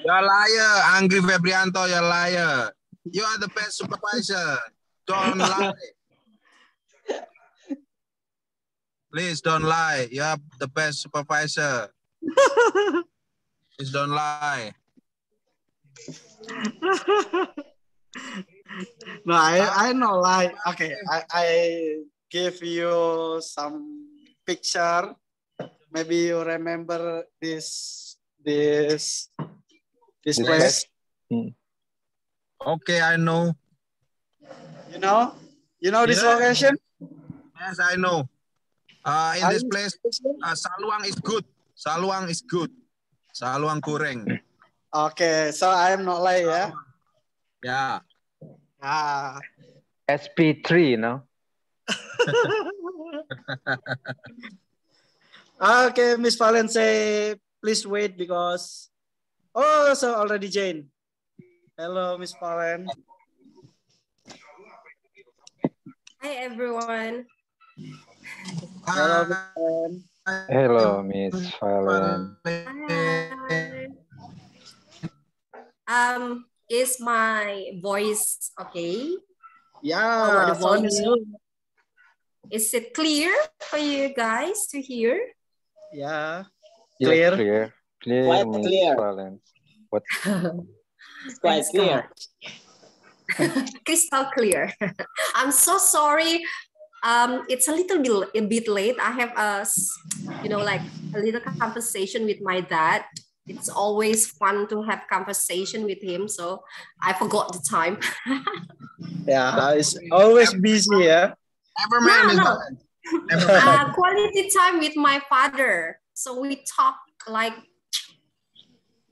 You're a liar, Angry Febrianto, you're a liar. You are the best supervisor. Don't lie. Please don't lie. You are the best supervisor. Please don't lie. No, I know lie. Okay, I give you some picture. Maybe you remember this place. Okay, I know. You know this location? Yes, I know. In this place, saluang is good. Saluang is good. Saluang goreng. Okay, so I am not lying, yeah? Yeah. SP3, no? Okay, Miss Valence, please wait because... Oh, so already Jane. Hello, Miss Valen. Hi, everyone. Hello, Miss Valen. Hello, Miss Valen. Is my voice okay? Yeah, the sound is good. Is it clear for you guys to hear? Yeah, Clear. clear. Clear, Quite Miss clear. Valen. What? It's quite clear. Crystal clear. I'm so sorry. It's a bit late. I have like a little conversation with my dad. It's always fun to have conversation with him. So I forgot the time. Yeah, it's always busy, yeah. No. Quality time with my father. So we talk like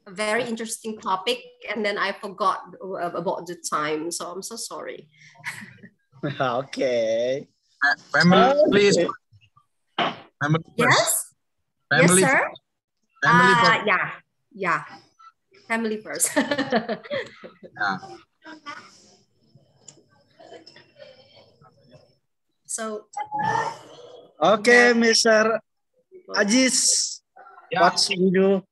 a very interesting topic, and then I forgot about the time. So I'm so sorry. Okay. Family, please. Family yes. Family yes, sir. First. Family first. Yeah. Family first. Yeah. So. Okay, Mr. Ajis. Yeah. What should we do?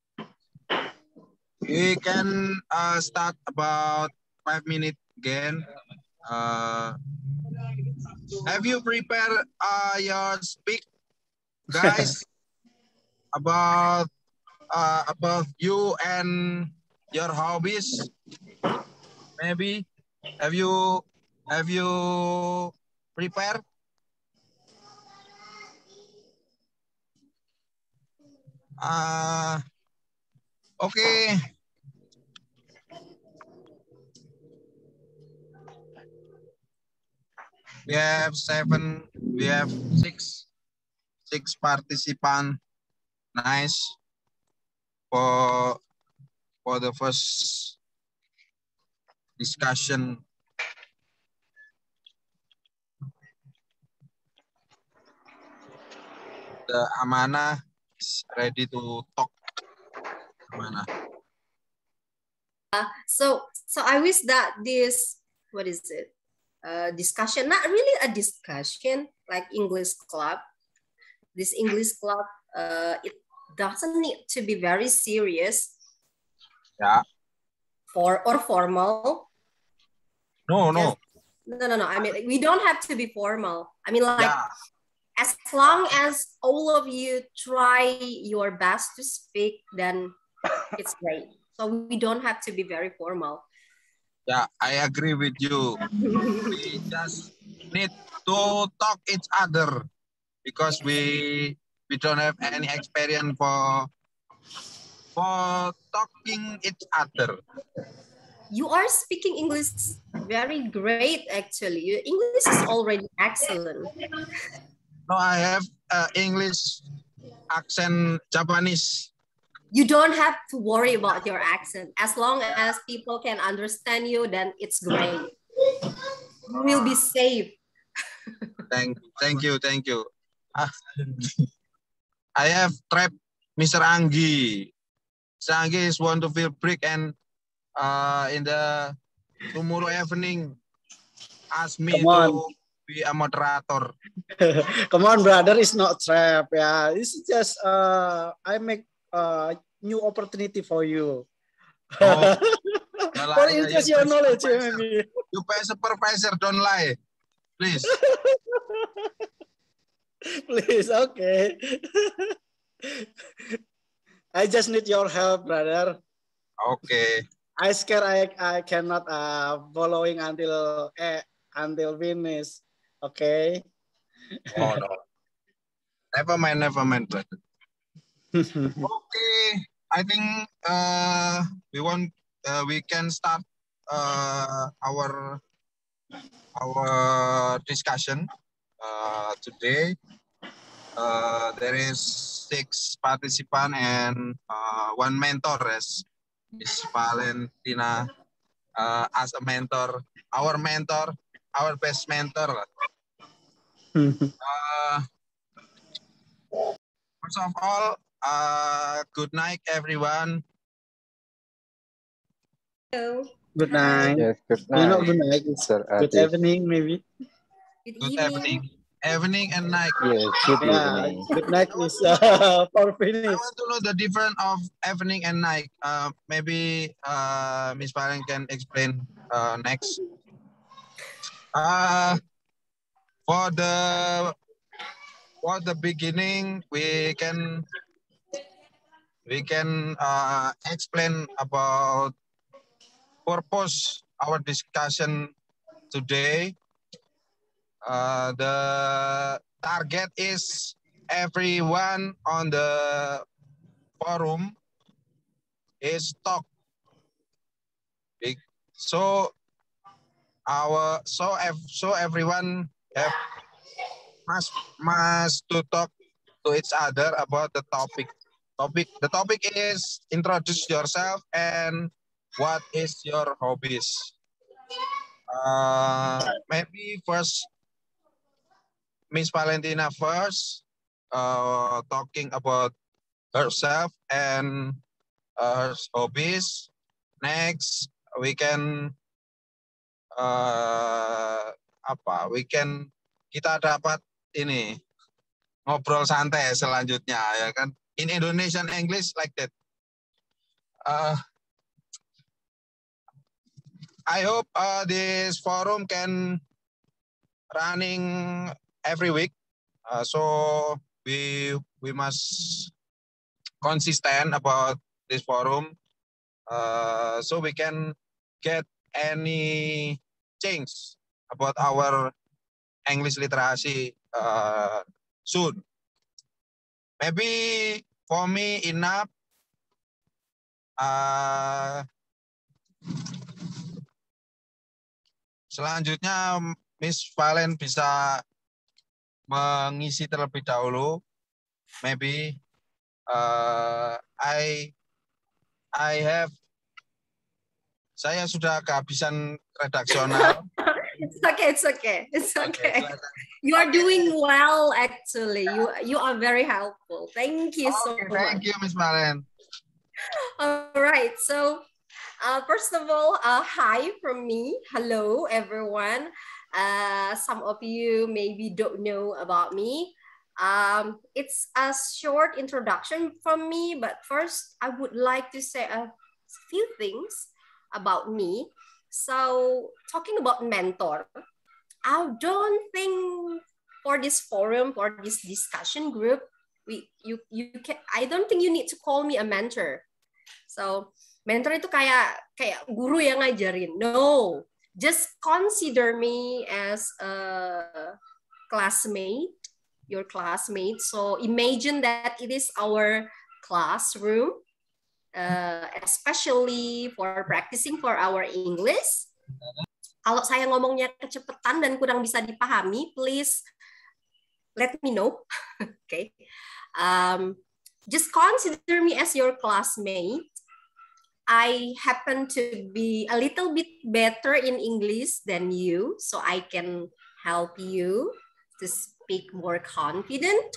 We can start about 5 minutes again. Have you prepared your speak, guys, about you and your hobbies? Maybe have you prepared? Okay. We have six participants. Nice for the first discussion. The Amana is ready to talk. Amana. So I wish that this, what is it? Discussion, not really a discussion like English club. This English club, it doesn't need to be very serious. Yeah. Or formal. No. No. I mean, we don't have to be formal. I mean, like, as long as all of you try your best to speak, then it's great. So we don't have to be very formal. Yeah, I agree with you. We just need to talk each other because we don't have any experience for talking each other. You are speaking English very great, actually. Your English is already excellent. No, I have English accent Japanese. You don't have to worry about your accent. As long as people can understand you, then it's great. You will be safe. Thank you. I have trapped Mr. Anggi. Mr. Anggi is want to feel break and in the tomorrow evening ask me to be a moderator. Come on, brother, it's not trap. Yeah, it's just I make new opportunity for you. Oh, For increase your knowledge, maybe. You pay supervisor, don't lie, please. Please, okay. I just need your help, brother. Okay. I scared I cannot following until finish. Okay. Oh no. Never mind, brother. Okay, I think we can start our discussion today. There is 6 participants and 1 mentor, as Miss Valentina as a mentor, our best mentor. First of all, good night, everyone. Hello. Good Hi. night. Yes, good You know, night, good night. It's Sir good Adis. evening, maybe. Good Evening. Evening and night. Yes, good Yeah, evening. good night is for I finish. want to know the difference of evening and night. Maybe Miss Valen can explain next. For the beginning, we can explain about purpose our discussion today. The target is everyone on the forum is talk. So everyone must to talk to each other about the topic. The topic is introduce yourself and what is your hobbies. Maybe first Miss Valentina first, talking about herself and her hobbies. Next, we can kita dapat ini ngobrol santai selanjutnya, ya kan? In Indonesian English like that. I hope this forum can running every week. So we must consistent about this forum, so we can get any change about our English literacy soon. Maybe for me enough. Selanjutnya Miss Valen bisa mengisi terlebih dahulu. Maybe saya sudah kehabisan redaksional. It's okay. You are doing well, actually. You are very helpful. Thank you so much. Thank you, Miss Valen. All right. So, first of all, hi from me. Hello, everyone. Some of you maybe don't know about me. It's a short introduction from me, but first I would like to say a few things about me. So, talking about mentor, I don't think for this forum, for this discussion group, I don't think you need to call me a mentor. So, mentor itu kayak guru yang ngajarin. No, just consider me as a classmate, your classmate. So, imagine that it is our classroom, especially for practicing for our English. Kalau saya ngomongnya kecepatan dan kurang bisa dipahami, please let me know. Okay. Just consider me as your classmate. I happen to be a little bit better in English than you, so I can help you to speak more confident.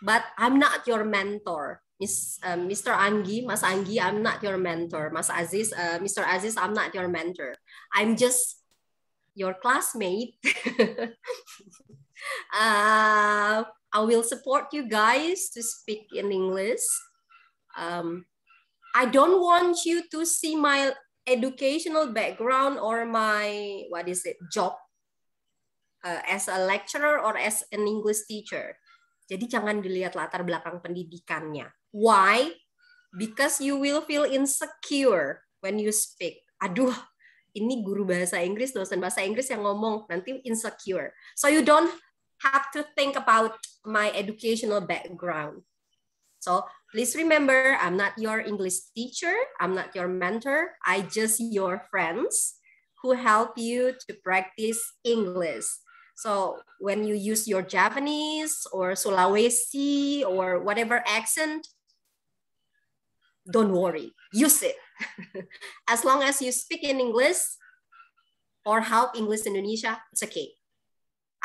But I'm not your mentor. Mr. Anggi, Mas Anggi, I'm not your mentor. Mas Aziz, Mr. Aziz, I'm not your mentor. I'm just your classmate. I will support you guys to speak in English. I don't want you to see my educational background or my, job as a lecturer or as an English teacher. Jadi jangan dilihat latar belakang pendidikannya. Why? Because you will feel insecure when you speak. Aduh, ini guru bahasa Inggris, dosen bahasa Inggris yang ngomong, nanti insecure. So you don't have to think about my educational background. So please remember, I'm not your English teacher. I'm not your mentor. I just your friends who help you to practice English. So when you use your Japanese or Sulawesi or whatever accent, don't worry, use it. As long as you speak in English or help English Indonesia, it's okay.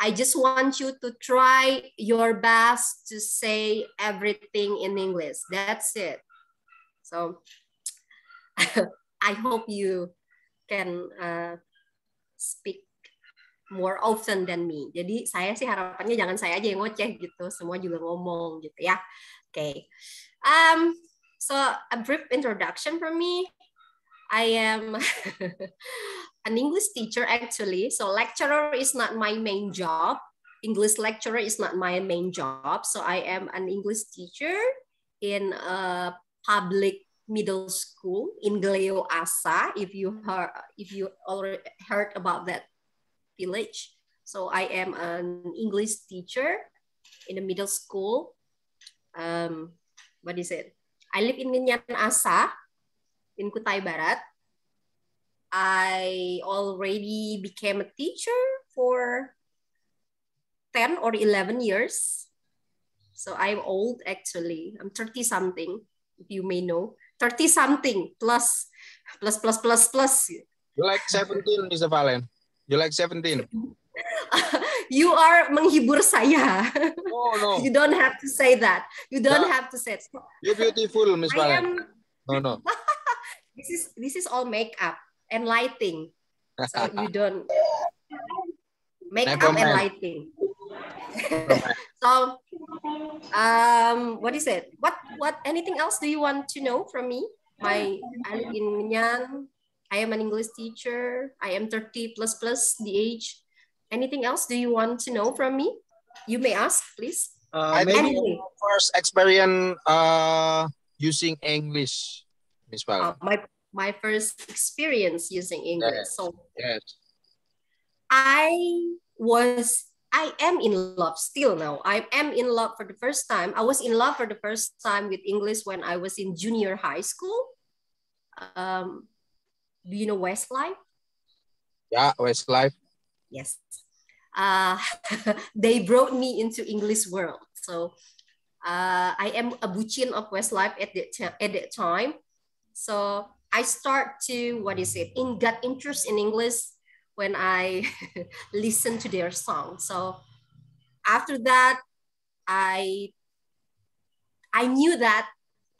I just want you to try your best to say everything in English. That's it. So I hope you can speak more often than me. Jadi saya sih harapannya jangan saya aja yang ngoceh gitu, semua juga ngomong gitu ya. Okay. So a brief introduction from me. I am an English teacher actually. So lecturer is not my main job. English lecturer is not my main job. So I am an English teacher in a public middle school in Gleo Asa. If you already heard about that village. So I am an English teacher in a middle school. What is it? I live in Ngenyan Asa in Kutai Barat. I already became a teacher for 10 or 11 years. So I'm old actually. I'm 30 something, if you may know. 30 something plus. You like 17, Mr. Valen? You like 17? You are menghibur saya. No. You don't have to say that. You don't have to say it. You're beautiful, Miss Valen. No. This is all makeup and lighting. So you don't makeup and lighting. So what is it? What anything else do you want to know from me? I live in Ngenyan. I am an English teacher. I am 30 plus the age. Anything else do you want to know from me? You may ask, please. I think first experience using English, Miss Valen. My first experience using English. Yes. So yes. I am in love still now. I am in love for the first time. I was in love for the first time with English when I was in junior high school. Do you know Westlife? Yeah, Westlife. Yes. They brought me into English world. So I am a bucin of Westlife at that time. So I start to, got interest in English when I listen to their song. So after that, I knew that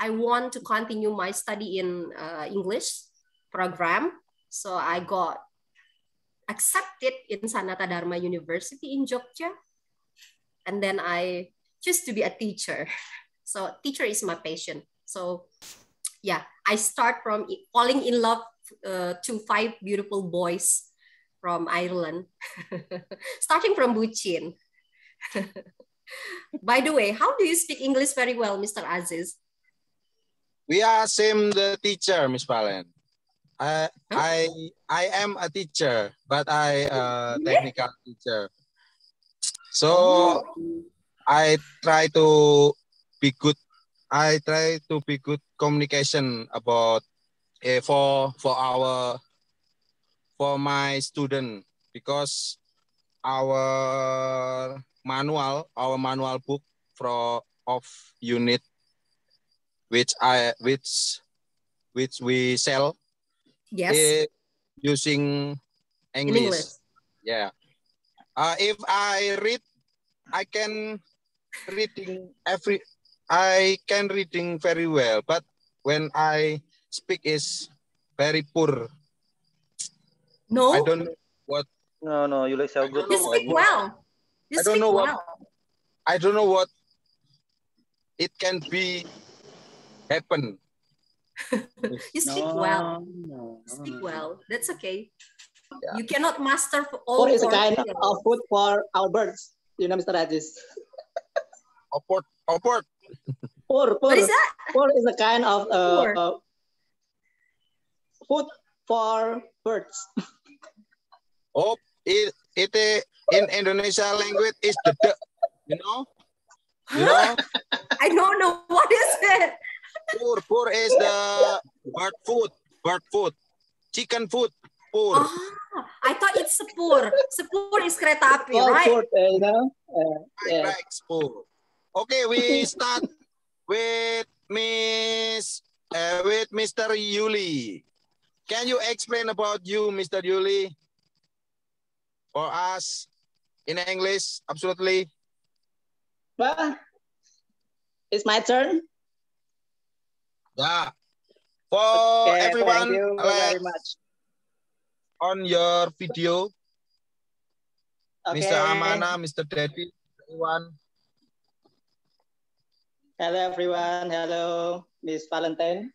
I want to continue my study in English program. So I got accepted in Sanata Dharma University in Jogja. And then I choose to be a teacher. So teacher is my passion. So yeah, I start from falling in love to 5 beautiful boys from Ireland, starting from bucin. By the way, how do you speak English very well, Mr. Aziz? We are same the teacher, Miss Valen. I am a teacher, but I technical teacher. So I try to be good. I try to be good communication about for my student, because our manual book of unit which we sell, yes, using English. Yeah. If I read, I can reading very well, but when I speak is very poor. No, I don't know what. No, you like so good. You speak well. I don't know what it can be happen. You speak well. No. Speak well. That's okay. Yeah. You cannot master all Pork is a four kind skills. of food for our birds. You know, Mr. Rajis. Oport. What is that? Pork is a kind of Pork. food for birds. Oh, it in Indonesia language is the you know? You know? I don't know what is it. Pur is the bird food, chicken food, pur. Oh, I thought it's sepur. Sepur is kereta api, All right? food, you know. Yeah. Right, pur. Okay, we start with with Mr. Yuli. Can you explain about you, Mr. Yuli, for us in English? Absolutely. Well, it's my turn. Yeah. For Okay, everyone, thank you very much. on your video, Okay. Mr. Amana, Mr. David, everyone. Hello, everyone. Hello, Miss Valentine.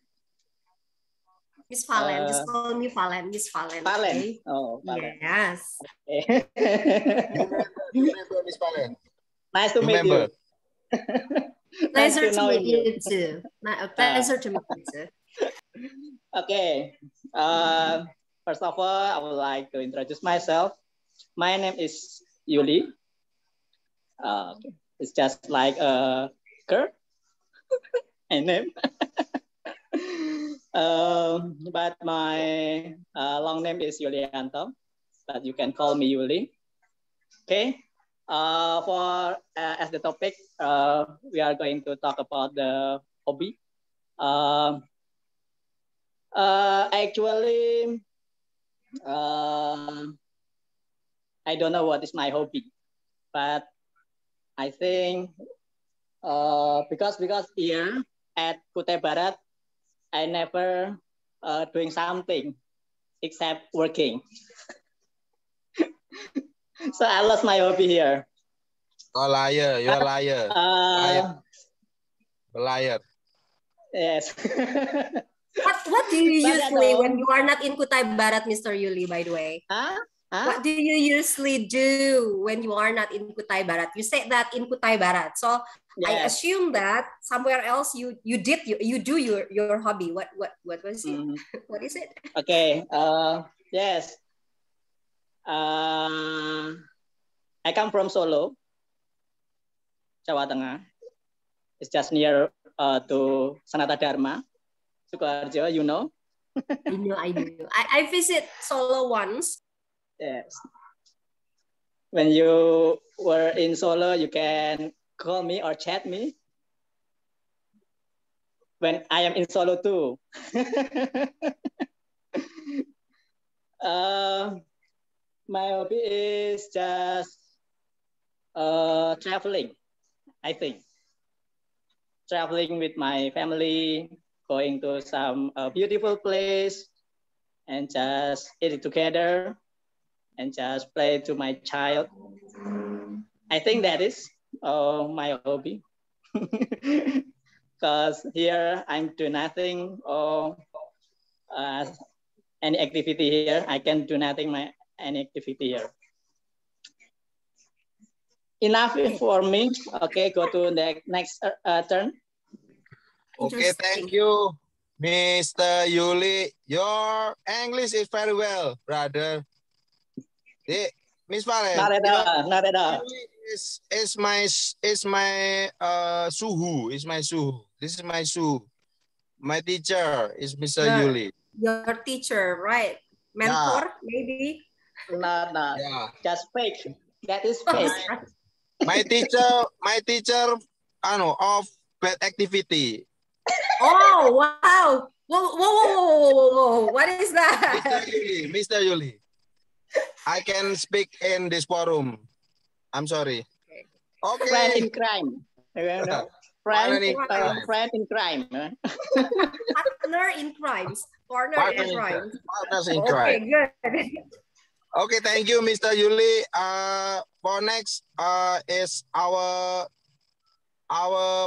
Miss Valen, just call me Valen. Miss Valen. Valen. Okay? Oh, Valen. Yes. Okay. Remember, Miss Valen. Nice to meet Remember. you. Pleasure to knowing meet you too. A pleasure to meet you too. Okay. First of all, I would like to introduce myself. My name is Yuli. It's just like a girl. My name. But my long name is Yulianto, but you can call me Yuli. Okay. As the topic, we are going to talk about the hobby. Actually, I don't know what is my hobby, but I think because here at Kutai Barat, I never doing something except working. So I lost my hobby here. Oh, liar. You're a liar. Liar. Yes. What do you But usually when you are not in Kutai Barat, Mr. Yuli, by the way? Huh? What do you usually do when you are not in Kutai Barat? You said that in Kutai Barat. So I Yes. assume that somewhere else you do your hobby. What was it? What is it? Okay. Yes. I come from Solo, Jawa Tengah. It's just near to Sanata Dharma, Sukoharjo, you know. I know. I visit Solo once. Yes. When you were in Solo, you can call me or chat me. When I am in Solo too. My hobby is just traveling, I think. Traveling with my family, going to some beautiful place, and just eat it together, and just play to my child. I think that is my hobby. Because here I'm doing nothing or any activity here. I can do nothing any activity here. Enough for me. Okay, go to the next turn. Okay, thank you, Mr. Yuli. Your English is very well, brother. Miss Valen. Not at all. Is my suhu. Is my suhu. This is my suhu. My teacher is Mr. Yuli. Your teacher, right? Mentor, maybe. No. Yeah. Just fake. That is fake. My teacher, of bad activity. Oh, wow. Whoa. What is that? Mr. Yuli. I can speak in this forum. I'm sorry. Okay. Friend in crime. Friend in crime. Partner in crimes. Partners in crimes. Partners in crime. Okay, good. Okay, thank you, Mr. Yuli. For next is our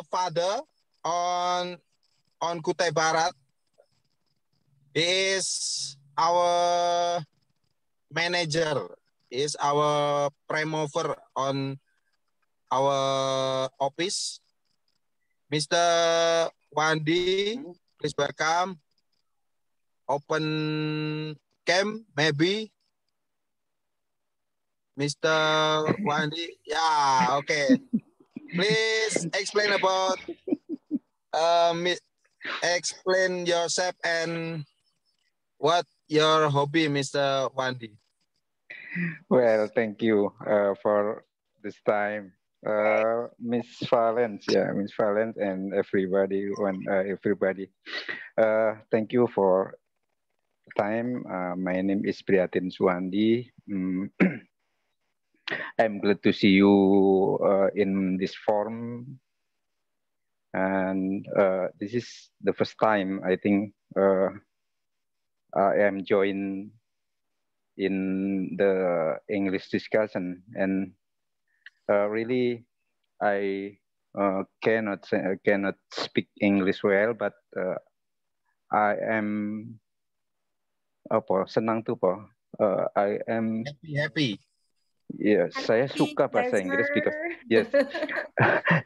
father on on Kutai Barat. He is our manager. He is our prime mover on our office. Mr. Wandi, please welcome. Open cam, maybe. Mr. Wandi, yeah, okay. Please explain about, explain yourself and what your hobby, Mr. Wandi. Well, thank you for this time. Miss Valence, Miss Valence and everybody, everybody. Thank you for time. My name is Prihatin Suwandi. I'm glad to see you in this forum. And this is the first time I think I am joined in the English discussion, and really I cannot speak English well, but I am senang tuh po. I am happy. Yes, saya suka bahasa pleasure. Inggris because yes,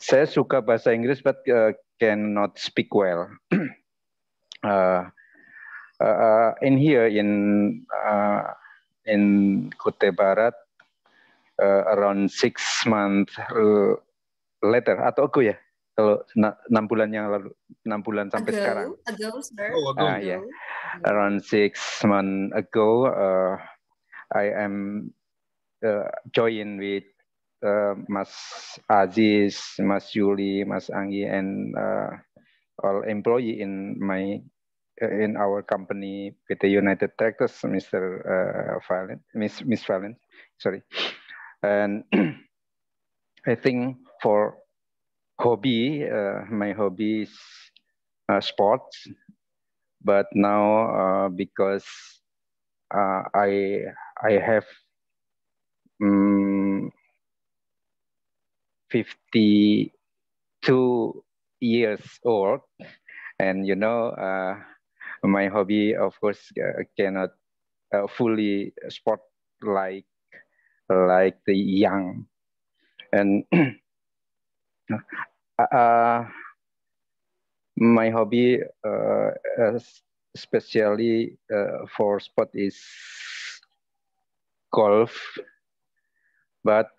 saya suka bahasa Inggris but cannot speak well. In here in Kutai Barat, around 6 months later atau aku ya, kalau 6 bulan yang lalu, 6 bulan sampai sekarang. Ago, sir. Yeah. Around 6 months ago, I am join with Mas Aziz, Mas Yuli, Mas Anggi, and all employee in our company PT United Tractors, Mr. Valent, Miss Valent, sorry. And I think for hobby, my hobby is sports, but now because I have 52 years old, and you know, my hobby, of course, cannot fully sport like the young, and my hobby, especially for sport, is golf. But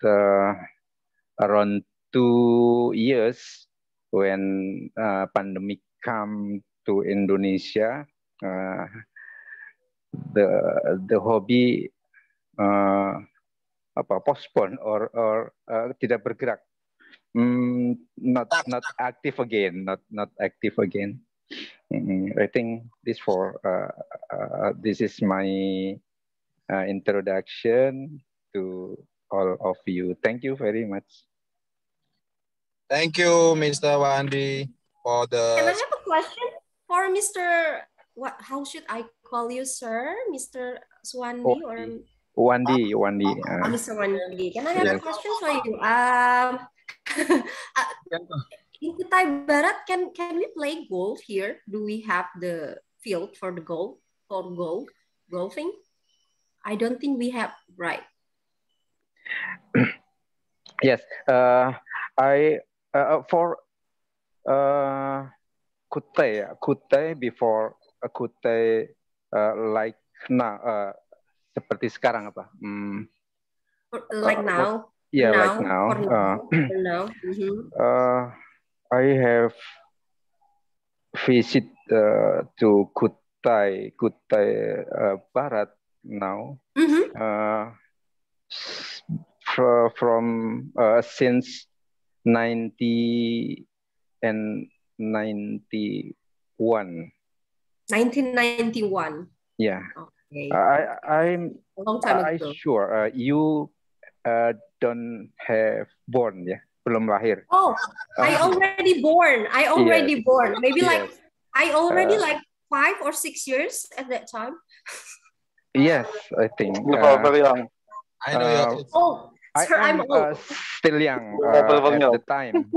around 2 years when pandemic come to Indonesia, the hobby postpone or tidak bergerak, not active again, not active again. I think this is my introduction to all of you. Thank you very much. Thank you, Mr. Wandi, for the... Can I have a question for Mr. What? How should I call you, sir? Mr. Suwandi or... Wandi. Mr. Wandi. Can I have a question for you? In Kutai Barat, can we play golf here? Do we have the field for the golfing? I don't think we have, right? Yes, I for Kutai before Kutai like now seperti sekarang apa? Like now? Yeah, now, like now. For now. I have visit to Kutai Barat now. From since 1991. 1991. Yeah. Okay. I'm a long time ago. Sure you don't have born, yeah, belum lahir. Oh, I already born. Maybe like I already like 5 or 6 years at that time. Yes, I think. Very young. I know I'm old. still young at the time.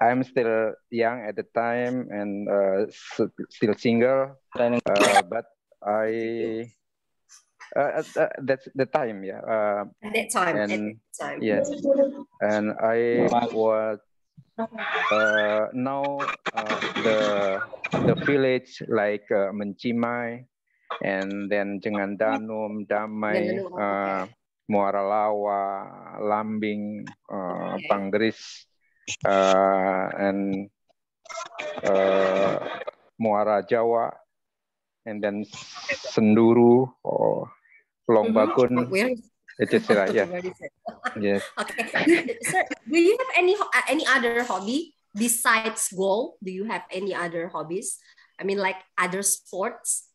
I'm still young at the time and still single, but that's the time, yeah. At that time. And yes, and I was now the village like Mencimai, and then Jengandanum, Damai, Muara Lawa, Lambing, Panggris, and Muara Jawa, and then Senduru, or Lombakun, etc. Yeah. Yes. Okay, sir. Do you have any other hobby besides golf? Do you have any other hobbies? I mean, like other sports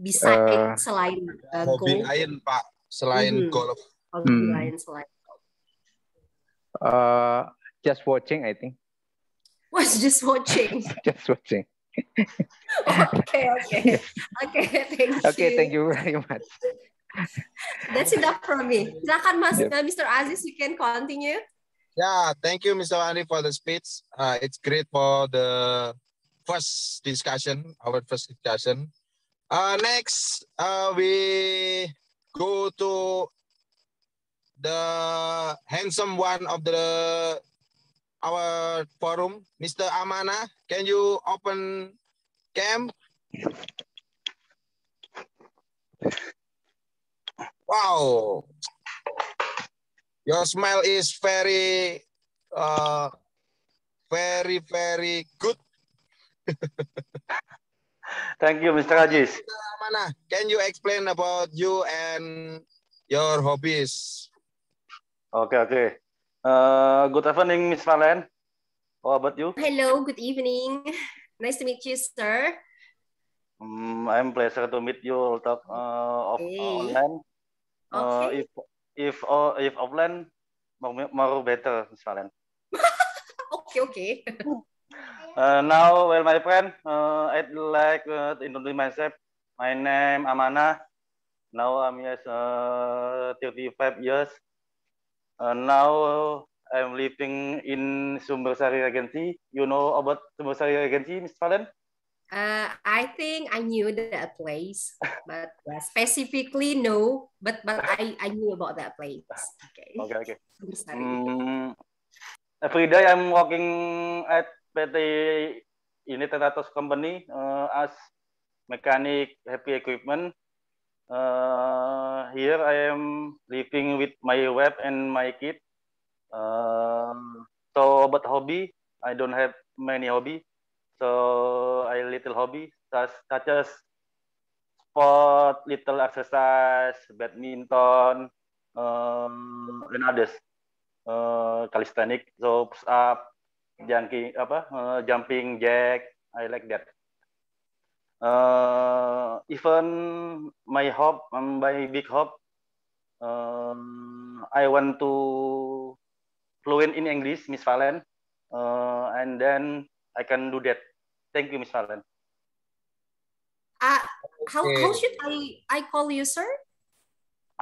besides selain hobi golf? lain Pak selain golf. Hobi lain selain golf. Just watching, I think. Was just watching. Just watching. Okay. Thank you. Okay, thank you very much. That's enough from me. Silakan Mas, Mr. Aziz, you can continue. Yeah, thank you, Mr. Wandi, for the speech. It's great for the first discussion, our first discussion. Next, we go to the handsome one of our forum, Mr. Amana. Can you open cam? Wow, your smile is very good. Thank you, Mr. Aziz. Mana, can you explain about you and your hobbies? Okay. Good evening, Miss Valen. How about you? Hello, good evening. Nice to meet you, sir. I'm pleasure to meet you. Talk online. Okay. If offline, more better, Miss Valen. Okay. Now, well, my friend, I'd like to introduce myself. My name Amana. Now I'm 35 years. Now I'm living in Sumbersari Regency. You know about Sumbersari Regency, Miss Valen? I think I knew that place, but specifically no. But I knew about that place. Okay. Every day I'm working at PT Unit Teratos Company as mechanic heavy equipment. Here I am living with my wife and my kid. So about hobby, I don't have many hobby. So I little hobby such as sport, little exercise, badminton, and others. Calisthenics, so push up, jumping jack. I like that. Even my big hope, I want to fluent in English, Miss Valen, and then I can do that. Thank you, Miss Valen. How should I call you, sir?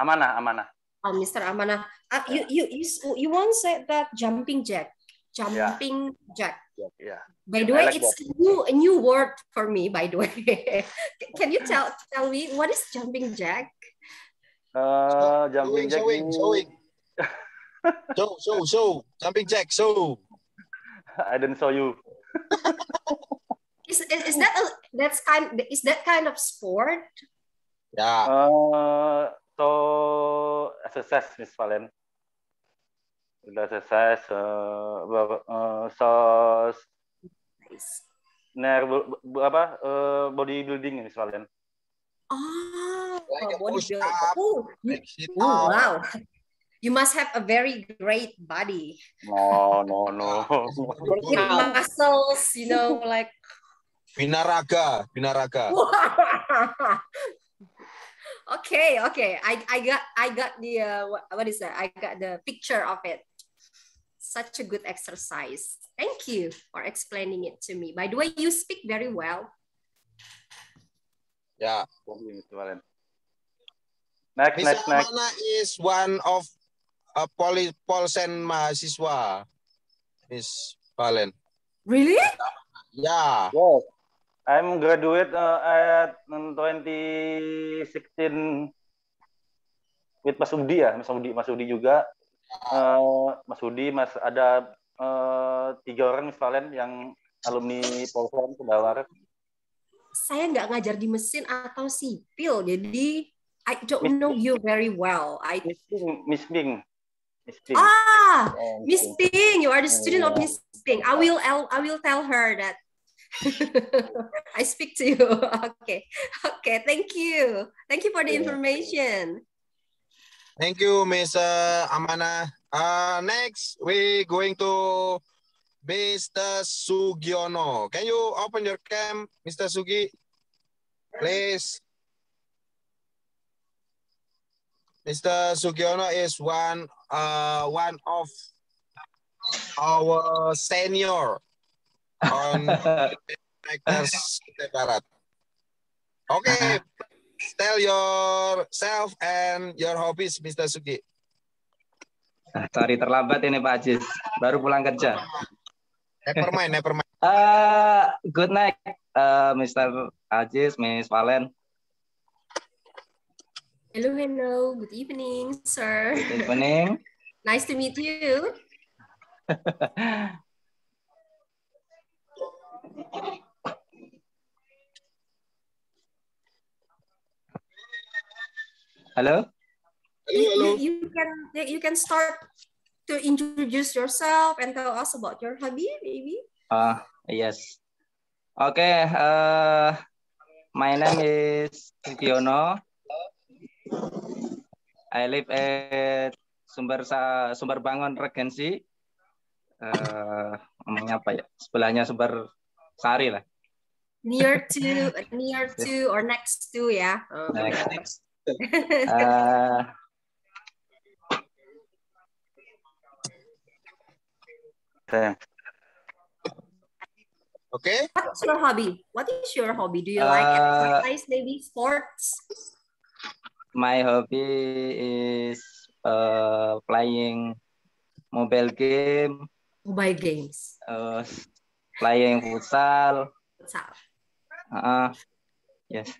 Amana. Oh, Mr. Amana. You once said that jumping jack. Jack. Yeah. By the way, like it's a new word for me. By the way, can you tell me what is jumping jack? Jumping jack. Showing. Show. Jumping jack. Show. I didn't show you. Is that kind of sport? Yeah. So exercise, Miss Valen. Exercise, bodybuilding, Miss Valen. Like bodybuilding. Wow. You must have a very great body. No. With muscles, like. Binaraga. Okay. I got the what is that? I got the picture of it. Such a good exercise. Thank you for explaining it to me. By the way, you speak very well. Yeah. Next. Amana is one of Polsen mahasiswa. Miss Valen? Really? Yeah. Yes. I'm graduate at 2016 with Mas Udi ya, Mas Udi juga. Mas Udi, ada 3 orang Miss Valen yang alumni Polsek Sudawara. Saya nggak ngajar di mesin atau sipil, jadi I don't know you very well. Miss Ping. Miss Ping, you are the student of Miss Ping. I will tell her that I speak to you. Okay, thank you for the information. Thank you, Miss Amana. Next, we going to Mr. Sugiono. Can you open your cam, Mr. Sugi? Please. Mr. Sugiono is one of our senior on Connectors Barat. Okay, tell yourself and your hobbies, Mr. Sugi. Sorry terlambat ini Pak Ajis, baru pulang kerja. Never mind. Good night, Mr. Ajis, Miss Valen. Hello. Good evening, sir. Good evening. Nice to meet you. Hello. You can start to introduce yourself and tell us about your hobby, maybe. Yes. Okay. My name is Sugiono. I live at Sumber Bangun Regency. Namanya apa ya? Sebelahnya Sumber Sari lah. Near to or next to ya. Next. Okay. What's your hobby? Do you like exercise, maybe sports? My hobby is playing mobile game. Mobile games. Playing futsal. Yes.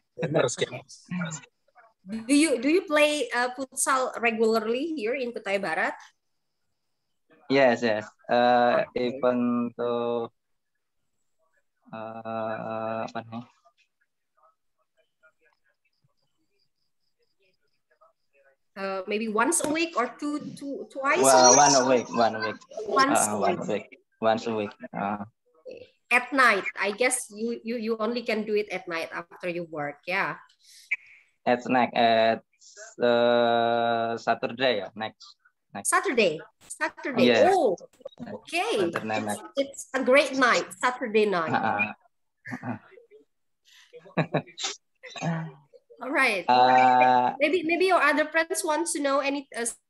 Do you play futsal regularly here in Kutai Barat? Yes. Even though apa nih? Maybe once a week or twice a a week? One a week. Once a week. At night, I guess you only can do it at night after you work, yeah. At Saturday, next. Saturday. Yes. Oh, okay. It's a great night, Saturday night. All right. Maybe your other friends want to know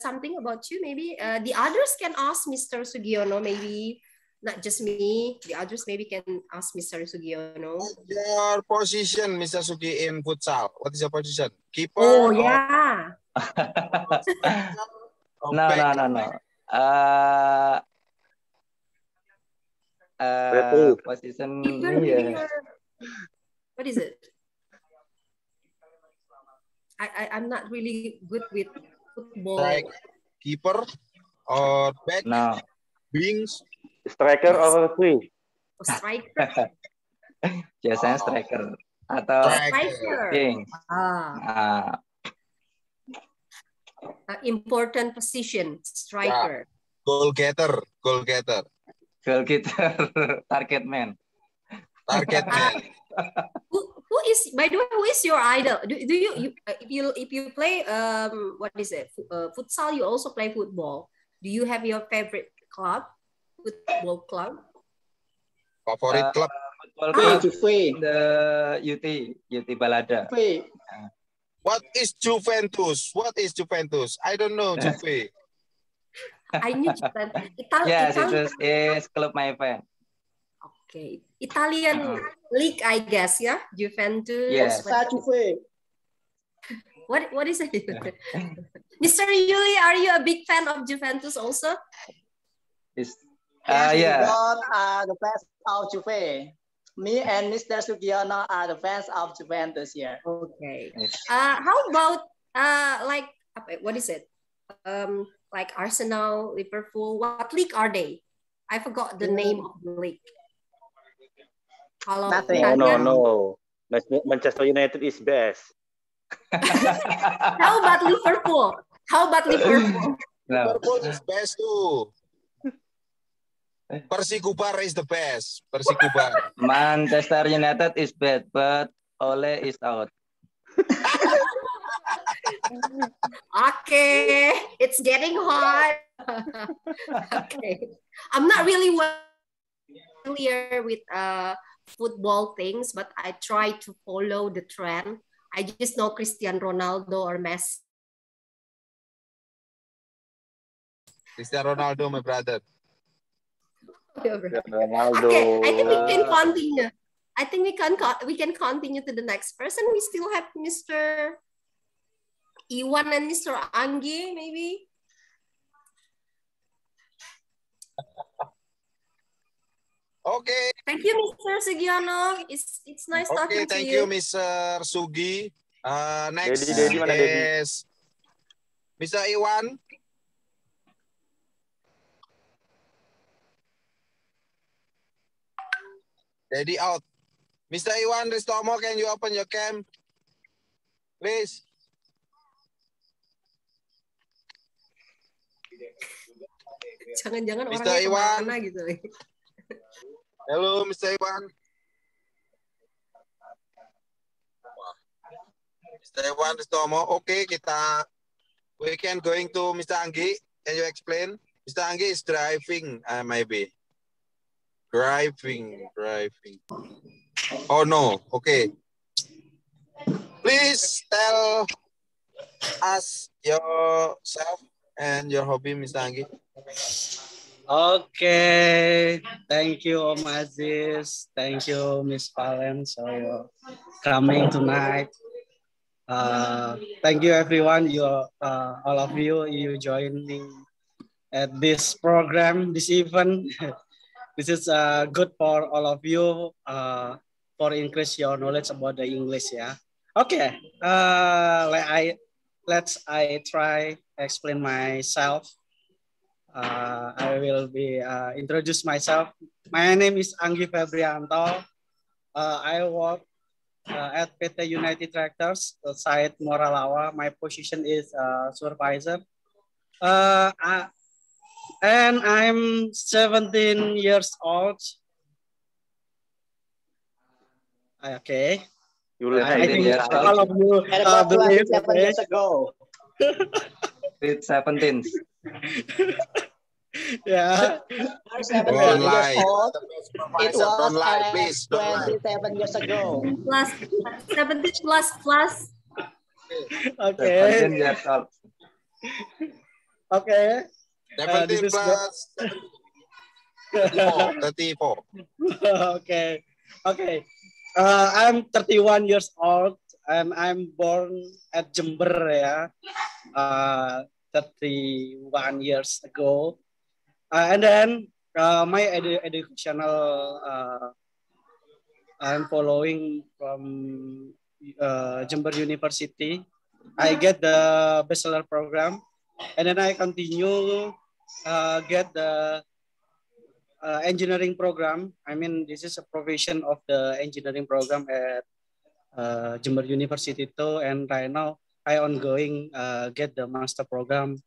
something about you. Maybe the others can ask Mr. Sugiono. Maybe not just me. The others maybe can ask Mr. Sugiono. Your position, Mr. Sugi, in futsal. What is your position? Keeper? Oh yeah. No. Position here. What is it? I'm not really good with football. Like keeper or back? No. Wings? Striker or free? Striker. Biasanya striker atau wing. Important position, striker. Goal getter. Target man. Who is, by the way, who is your idol? Do you if you play what is it, futsal? You also play football. Do you have your favorite club, football club? Favorite club? The UT Balada. What is Juventus? I don't know Juve. I knew Juventus. Yes, it's club my fan. Okay, Italian league, I guess, yeah. Juventus. Yes. What is it? Mr. Yuli, are you a big fan of Juventus also? Yes, we Yeah. both are the fans of Juve. Me and Mr. Sugiono are the fans of Juventus here. Okay. Yes. How about like what is it? Like Arsenal, Liverpool. What league are they? I forgot the name of the league. Kalau Nothing. No. Manchester United is best. How about Liverpool? How about Liverpool? No. Liverpool is best too. Persikubar is the best. Persikubar. Manchester United is bad, but Ole is out. Okay, it's getting hot. Okay, I'm not really familiar with football things, but I try to follow the trend. I just know Cristiano Ronaldo or Messi. Cristiano Ronaldo, my brother. Ronaldo. Okay, I think we can continue. I think we can continue to the next person. We still have Mr. Iwan and Mr. Anggi, maybe. Okay. Thank you, Mr. Sugiono. It's nice talking to Okay, thank you. you, Mr. Sugi. Next Dedi mana Dedi? is Mr. Iwan. Dedi out. Mr. Iwan Ristomo, can you open your cam? Please. Jangan-jangan Mr. orangnya Iwan. kemana gitu. Hello, Mr. Iwan. Mr. Iwan Ristomo. Okay, we can going to Mr. Anggi. Can you explain? Mr. Anggi is driving, maybe. Driving. Oh no, okay. Please tell us yourself and your hobby, Mr. Anggi. Okay, thank you, Om Aziz. Thank you, Miss Valen, for your coming tonight. Thank you, everyone. All of you joining at this program, this event. This is good for all of you for increase your knowledge about the English. Yeah. Okay. Let's try explain myself. I will be introduce myself. My name is Anggi Febrianto. I work at PT United Tractors, site Moralawa. My position is supervisor. And I'm 17 years old. Okay. You will I think years old. all of you And about believe. 27 years ago. With 17. Yeah. 17 Don't years lie. old. The best It supervisor. was Don't lie, please. Don't lie. 27 years ago. Plus 70 plus. Okay. 17 years old. Okay. 17 This is plus 34. Okay. Okay. I'm 31 years old and I'm born at Jember, ya. 31 years ago. And then my educational I'm following from Jember University. I get the bachelor program, and then I continue get the engineering program. I mean, this is a provision of the engineering program at Jember University too. And right now, I ongoing get the master program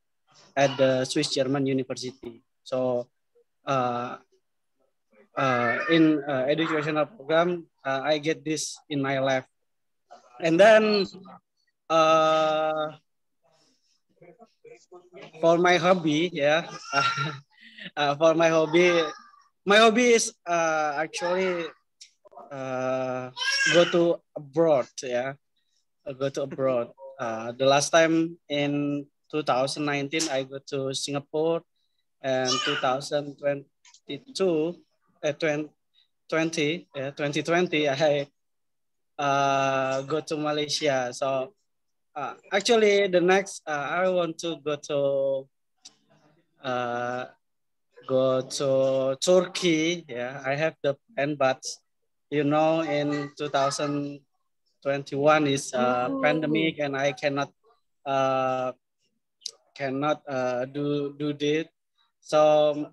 at the Swiss German University. So in educational program, I get this in my life. And then for my hobby, yeah, for my hobby is actually go to abroad, yeah, go to abroad. The last time in 2019, I go to Singapore, and 2020, I go to Malaysia. So actually, the next I want to go go to Turkey. Yeah, I have the plan, but you know, in 2021 is pandemic, and I cannot do this. So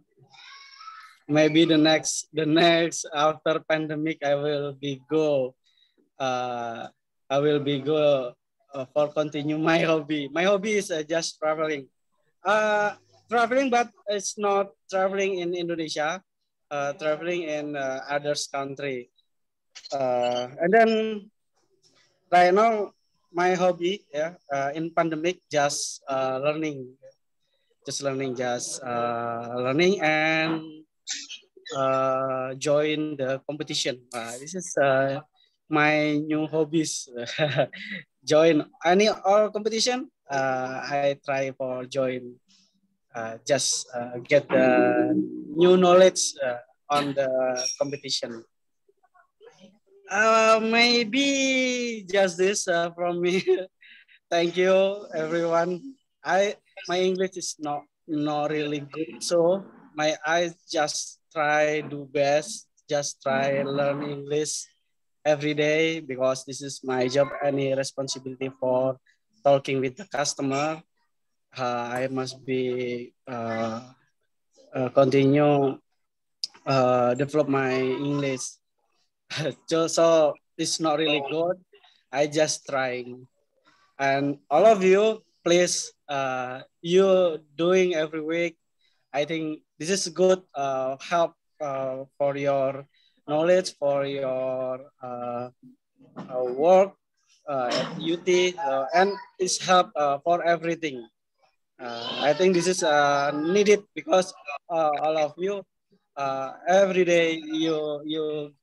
maybe the next after pandemic I will be go for continue my hobby. My hobby is just traveling. Traveling, but it's not traveling in Indonesia. Traveling in others country. And then right now my hobby, yeah, in pandemic just learning, learning and join the competition. This is my new hobbies. Join any all competition. I try for join. Just get the new knowledge on the competition. Maybe just this from me. Thank you, everyone. My English is not really good, so I just try do best. Just try learn English every day because this is my job. Any responsibility for talking with the customer, I must be continue develop my English. So it's not really good. I just trying. And all of you, please, you doing every week. I think this is good help for your knowledge, for your work at UT, and it's help for everything. I think this is needed because all of you every day you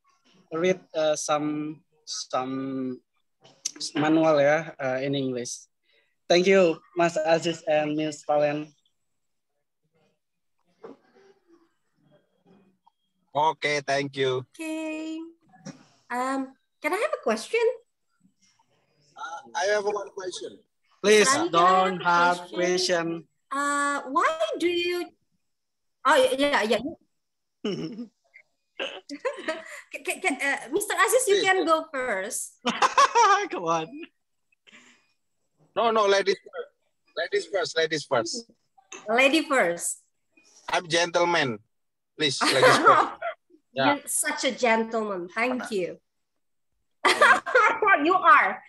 read some manual ya in English. Thank you, Mas Aziz and Ms. Valen. Okay, thank you. Okay. Can I have a question? I have one question. Please Rani, don't have question. Why do you? Oh yeah. Mr. Aziz, you can go first. Come on. No, ladies first. Ladies first. Lady first. I'm gentleman. Please, ladies first. Yeah. You're such a gentleman. Thank you. You are.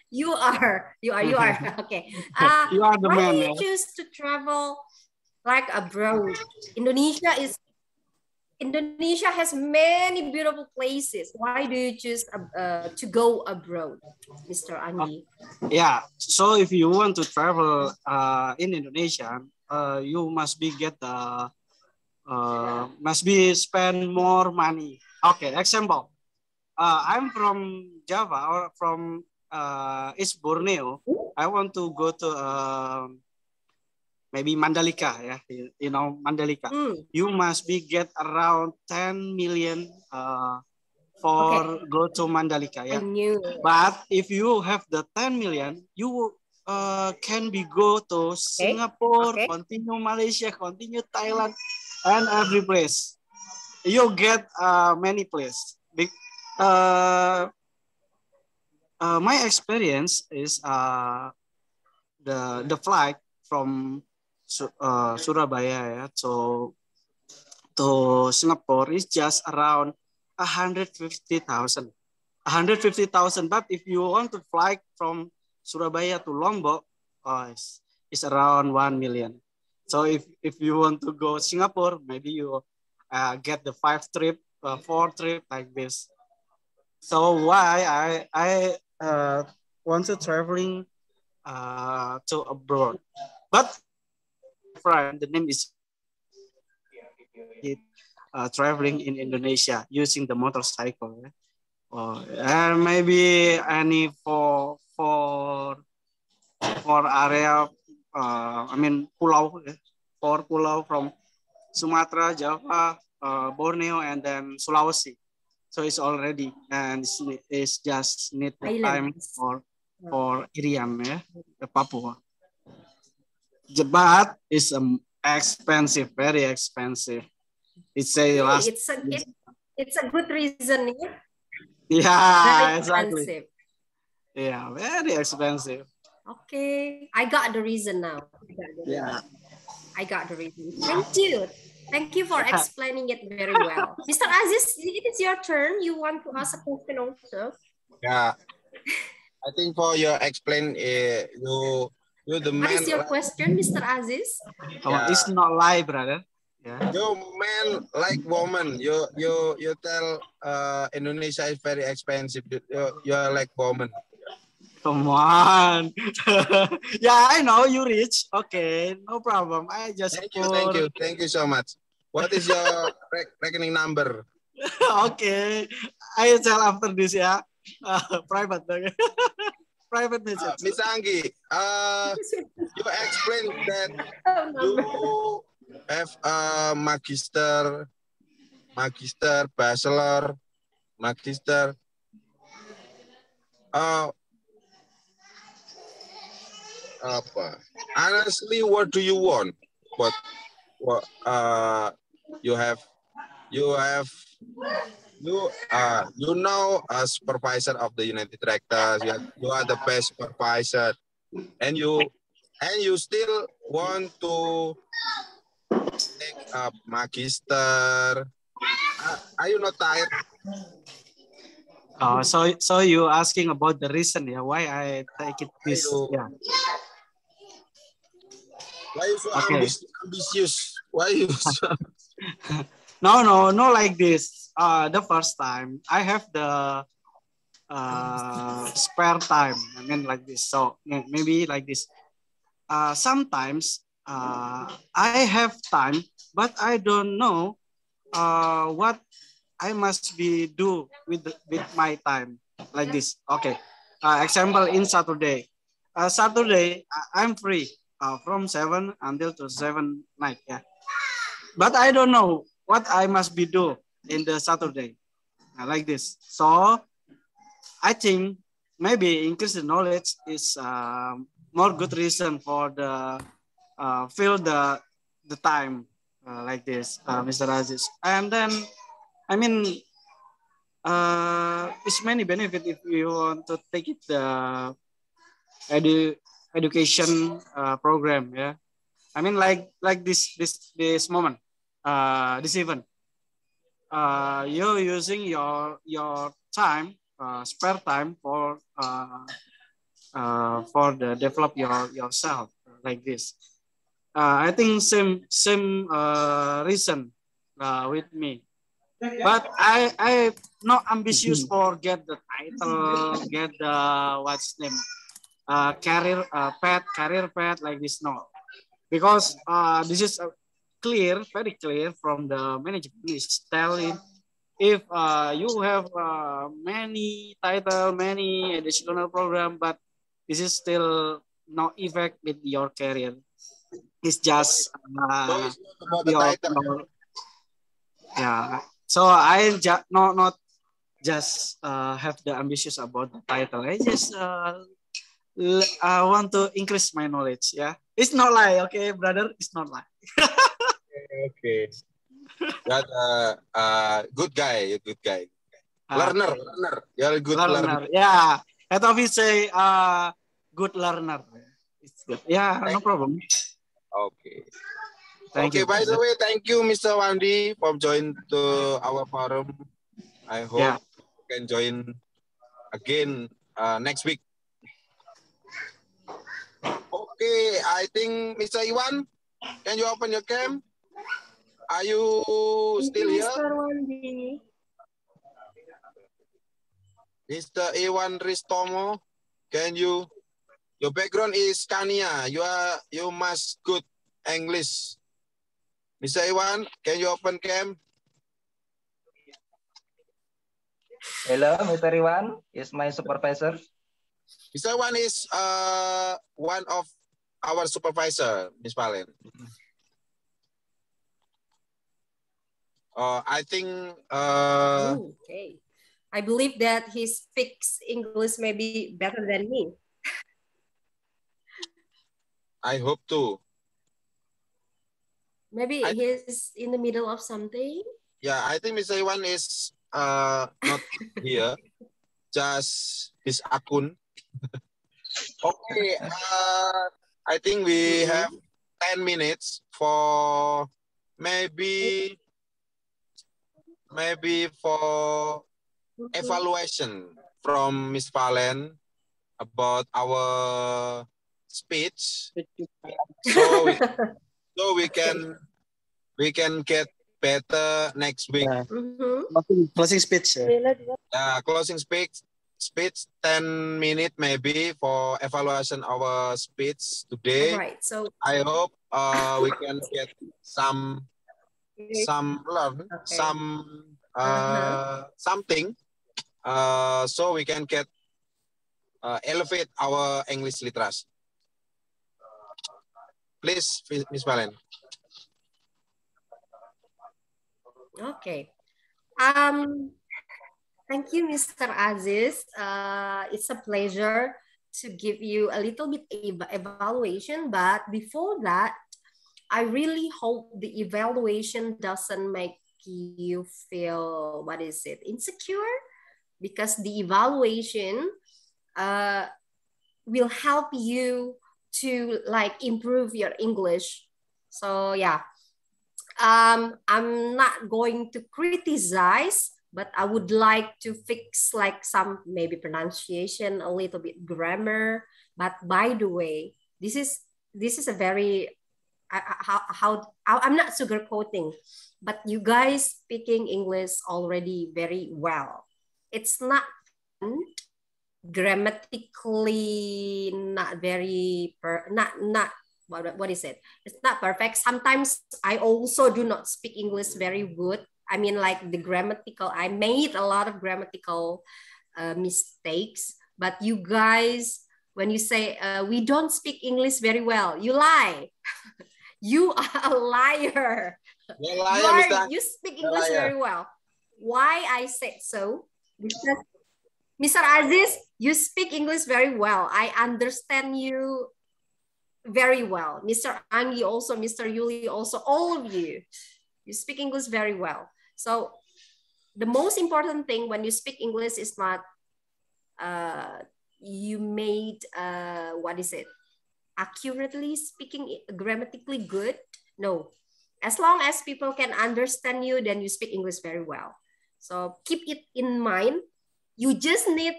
Okay. You are the why man. Do you choose to travel like abroad? Indonesia has many beautiful places. Why do you choose to go abroad, Mr. Andi? Yeah. So if you want to travel in Indonesia, you must spend more money. Okay. Example. I'm from Java or from East Borneo. I want to go to maybe Mandalika. Yeah, you know Mandalika. You must get around 10 million for go to Mandalika. Yeah. But if you have the 10 million, you can go to Singapore, continue Malaysia, continue Thailand, and every place. You get many places. My experience is the flight from Surabaya to Singapore is just around 150,000. 150,000. But if you want to fly from Surabaya to Lombok, it's around 1 million. So if you want to go Singapore, maybe you get the 4 trip like this. So why I want to traveling to abroad, but friend, the name is traveling in Indonesia using the motorcycle, and maybe any for area, pulau, 4 pulau from Sumatra, Java, Borneo, and then Sulawesi. So it's already, and it's just need the time for Irian, the Papua. But it's expensive, very expensive. It's a last. It's a good reason. Yeah, very exactly. Expensive. Yeah, very expensive. Okay, I got the reason now. I got the reason. Thank you. Thank you for explaining it very well. Mr. Aziz, it is your turn. You want to ask a question also? Yeah. I think for your explain, you the man. What is your question, Mr. Aziz? Oh, it's not lie, brother. Yeah. You man like woman. You tell Indonesia is very expensive. You are like woman. Come on. Yeah, I know you rich. Okay, no problem. I just Thank you so much. What is your reckoning number? Okay, I tell after this ya. Private, private message. Miss Anggi, you explained that you have a magister, bachelor, magister. Apa? Honestly, what do you want? What you know a supervisor of the United Tractors. You are the best supervisor, and you still want to take up magister. Are you not tired? So you asking about the reason, yeah, why I take it this, yeah. Why you so ambitious? Why you so... No, like this. The first time I have the spare time. I mean like this. So maybe like this. Sometimes I have time, but I don't know what I must be do with my time like this. Okay. Example in Saturday. Saturday I'm free from 7 until to 7 night. Yeah. But I don't know what I must be do in the Saturday like this. So I think maybe increase the knowledge is more good reason for the fill the time like this, Mr. Aziz. And then I mean it's many benefit if you want to take it the education program. Yeah, I mean like this moment, this event. You're using your time, spare time for the develop yourself like this. I think same reason with me. But I not ambitious for get the title, get the what's name, career path like this. No, because this is very clear from the management is telling if you have many title, many additional program, but this is still no effect with your career. It's just yeah. So I not just have the ambitious about the title. I just I want to increase my knowledge. Yeah, it's not lie, okay, brother. It's not lie. Okay. That good guy, Learner. You're a good learner. Yeah, I thought we say good learner. It's good. Yeah, no problem. Okay. Thank you. By the way, thank you, Mr. Wandi, for joining to our forum. I hope you can join again next week. Okay, I think Mr. Iwan, can you open your cam? Are you still here? Mr. Wandi. Mr. Iwan Ristomo, can you? Your background is Scania. You must good English. Mr. Iwan, can you open cam? Hello, Mr. Iwan is my supervisor. Mr. Iwan is one of our supervisor, Ms. Valen. I think. Okay. I believe that he speaks English maybe better than me. I hope to. Maybe he's in the middle of something. Yeah, I think Mr. Iwan is not here. Just his akun. Okay. I think we have 10 minutes for maybe for evaluation from Miss Valen about our speech. So we can get better next week. Closing speech. Closing speech 10 minutes maybe for evaluation our speech today. All right. So I hope we can get some learn something so we can get elevate our English literacy. Please, Miss Valen. Okay. Thank you, Mr. Aziz. It's a pleasure to give you a little bit evaluation, but before that, I really hope the evaluation doesn't make you feel, what is it, insecure? Because the evaluation will help you to like improve your English. So yeah, I'm not going to criticize, but I would like to fix like some maybe pronunciation, a little bit grammar. But by the way, this is a very I'm not sugarcoating, but you guys speaking English already very well. It's not grammatically not very not what is it? It's not perfect. Sometimes I also do not speak English very good. I mean, like the grammatical, I made a lot of grammatical mistakes. But you guys, when you say we don't speak English very well, you lie. You are a liar. You speak English very well. Why I said so? Because Mr. Aziz, you speak English very well. I understand you very well. Mr. Anggi also, Mr. Yuli also, all of you. You speak English very well. So the most important thing when you speak English is not you made, what is it? Accurately speaking, grammatically good. No. As long as people can understand you, then you speak English very well. So keep it in mind. You just need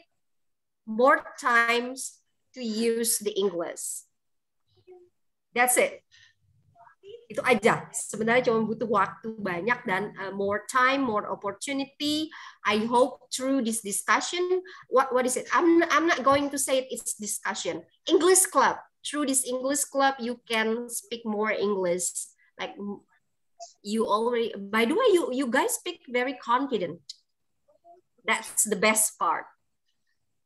more times to use the English. That's it. Itu aja. Sebenarnya cuma butuh waktu banyak dan more time, more opportunity. I hope through this discussion, what is it? I'm not going to say it's discussion. English club. Through this English club, you can speak more English. Like you already. By the way, you guys speak very confident. That's the best part.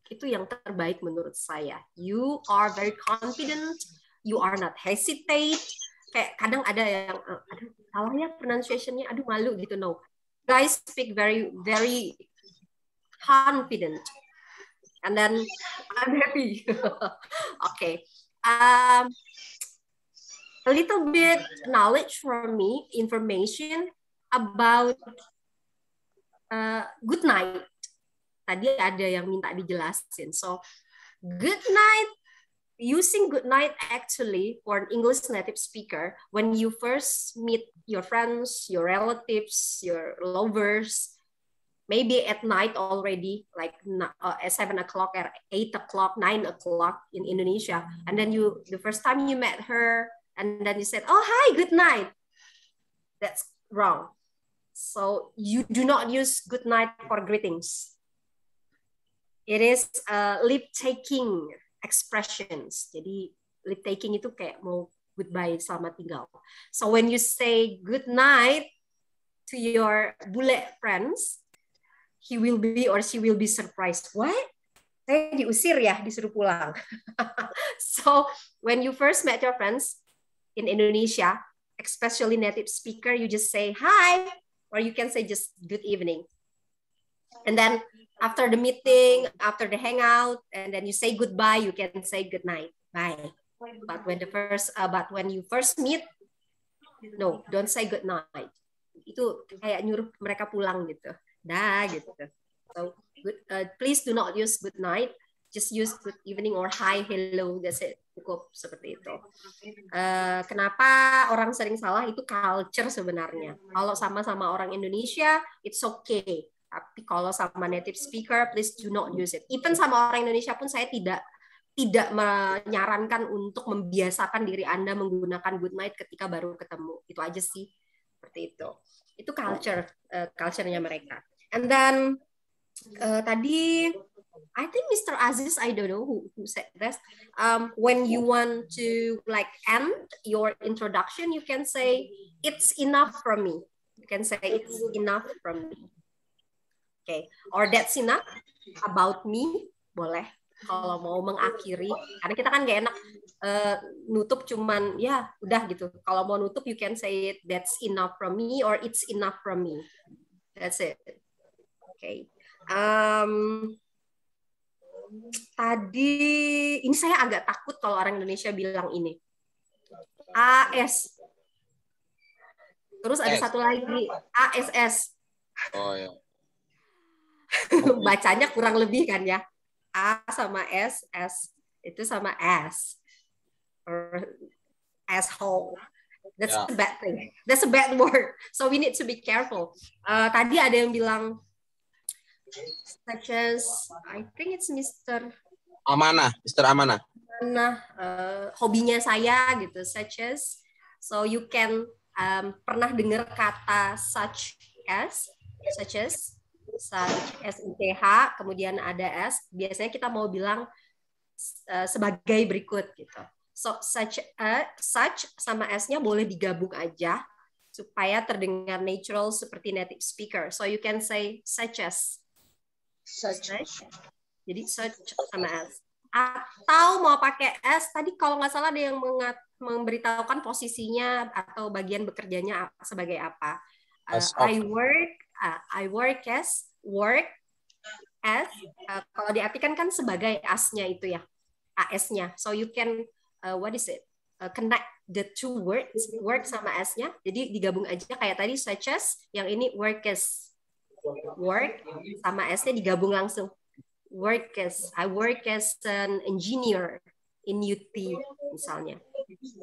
Itu yang terbaik menurut saya. You are very confident. You are not hesitate. Kayak kadang ada yang aduh salah ya pronunciation-nya, aduh malu gitu. No, guys speak very very confident, and then I'm happy. Okay, a little bit knowledge from me, information about good night. Tadi ada yang minta dijelasin. So good night. Using good night actually for an English native speaker, when you first meet your friends, your relatives, your lovers, maybe at night already, like at 7 o'clock, or 8 o'clock, 9 o'clock in Indonesia. And then the first time you met her, and then you said, oh, hi, good night. That's wrong. So you do not use good night for greetings. It is lip-taking expressions. Jadi lip taking itu kayak mau goodbye, selamat tinggal. So when you say good night to your bule friends, he will be or she will be surprised. What? Saya diusir ya, disuruh pulang. So when you first met your friends in Indonesia, especially native speaker, you just say hi, or you can say just good evening. And then after the meeting, after the hangout, and then you say goodbye, you can say good night, bye. But when you first meet, No, don't say good night. Itu kayak nyuruh mereka pulang gitu. Dah gitu. So please do not use good night. Just use good evening or hi, hello. That's it. Cukup seperti itu. Kenapa orang sering salah itu culture sebenarnya. Kalau sama-sama orang Indonesia, it's okay. Tapi kalau sama native speaker, please do not use it. Even sama orang Indonesia pun saya tidak menyarankan untuk membiasakan diri Anda menggunakan good night ketika baru ketemu. Itu aja sih. Seperti itu. Itu culture-nya mereka. And then tadi I think Mr. Aziz, I don't know who said this. When you want to like end your introduction, you can say it's enough from me. You can say it's enough from me. Okay, or that's enough about me. Boleh kalau mau mengakhiri. Karena kita kan gak enak nutup cuman ya udah gitu. Kalau mau nutup, you can say it that's enough from me or it's enough from me. That's it. Okay. Tadi ini saya agak takut kalau orang Indonesia bilang ini AS, terus ada satu lagi ASS. Oh ya. Bacanya kurang lebih kan ya, A sama S, S itu sama S or asshole. That's a bad thing. That's a bad word. So we need to be careful. Tadi ada yang bilang such as, I think it's Mr. Amanah. Nah, hobinya saya gitu, such as. So you can pernah dengar kata such as, SUCH, kemudian ada S. Biasanya kita mau bilang sebagai berikut gitu. So such sama S-nya boleh digabung aja supaya terdengar natural seperti native speaker. So you can say such as. Jadi such sama S. Atau mau pakai S, tadi kalau nggak salah ada yang memberitahukan posisinya atau bagian bekerjanya sebagai apa. I work as, kalau diartikan kan sebagai as-nya itu ya, AS-nya. So you can, connect the two words, work sama S-nya, jadi digabung aja kayak tadi such as, yang ini work sama S-nya digabung langsung. I work as an engineer in UT misalnya.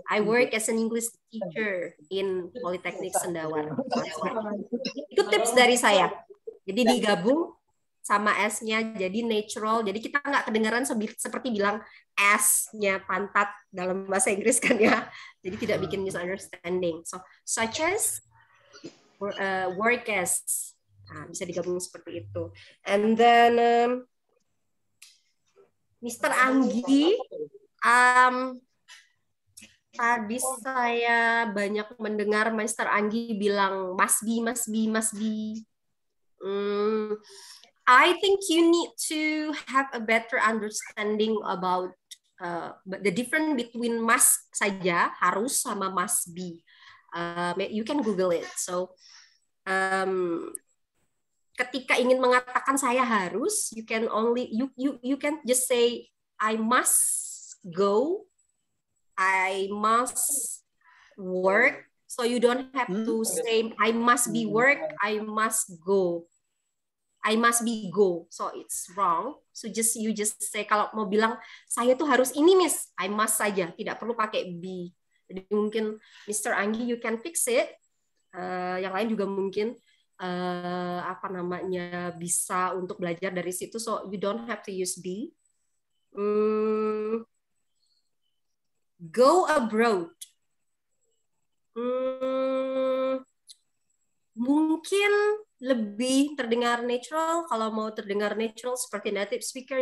I work as an English teacher in Politeknik Sendawar. Itu tips dari saya. Jadi digabung sama S-nya jadi natural. Jadi kita nggak kedengaran seperti bilang S-nya pantat dalam bahasa Inggris kan ya. Jadi tidak bikin misunderstanding. So such as, work as. Nah, bisa digabung seperti itu. And then Mr. Anggi, tadi saya banyak mendengar Mr. Anggi bilang must be. I think you need to have a better understanding about the difference between must saja, harus, sama must be. You can Google it. So ketika ingin mengatakan saya harus, you can just say I must go, I must work. So you don't have to say I must be work, I must go. I must be go. So it's wrong. So you just say, kalau mau bilang saya tuh harus ini, Miss, I must saja, tidak perlu pakai be. Jadi mungkin Mr. Anggi, you can fix it. Yang lain juga mungkin bisa untuk belajar dari situ, so you don't have to use be. Go abroad, mungkin lebih terdengar natural. Kalau mau terdengar natural seperti native speaker,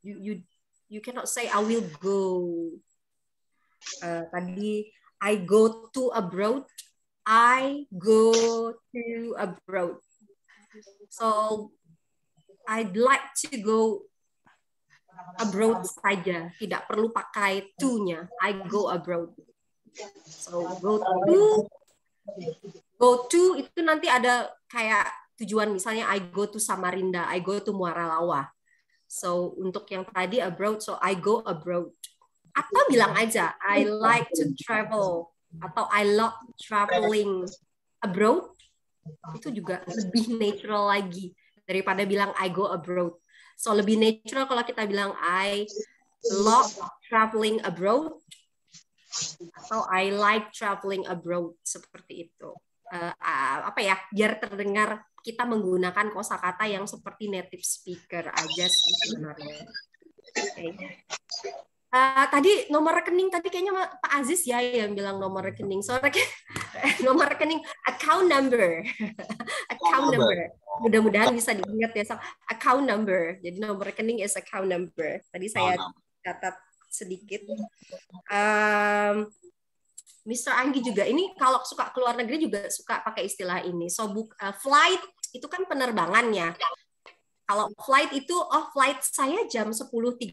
you cannot say I will go. Tadi I go to abroad, I go to abroad. So I'd like to go abroad saja, tidak perlu pakai to-nya. I go abroad. So go to itu nanti ada kayak tujuan, misalnya I go to Samarinda, I go to Muara Lawa. So untuk yang tadi abroad, so I go abroad. Atau bilang aja I like to travel atau I love traveling abroad, itu juga lebih natural lagi daripada bilang I go abroad. So lebih natural kalau kita bilang I love traveling abroad atau I like traveling abroad, seperti itu. Apa ya, biar terdengar kita menggunakan kosakata yang seperti native speaker aja sih sebenarnya. Okay. Tadi nomor rekening, tadi kayaknya Pak Aziz ya yang bilang nomor rekening. Soalnya nomor rekening, account number. Account number. Mudah-mudahan bisa diingat ya. Account number. Jadi nomor rekening is account number. Tadi saya catat sedikit. Mr. Anggi juga, ini kalau suka keluar negeri juga suka pakai istilah ini. So, flight itu kan penerbangannya. Kalau flight itu, flight saya jam 10.30.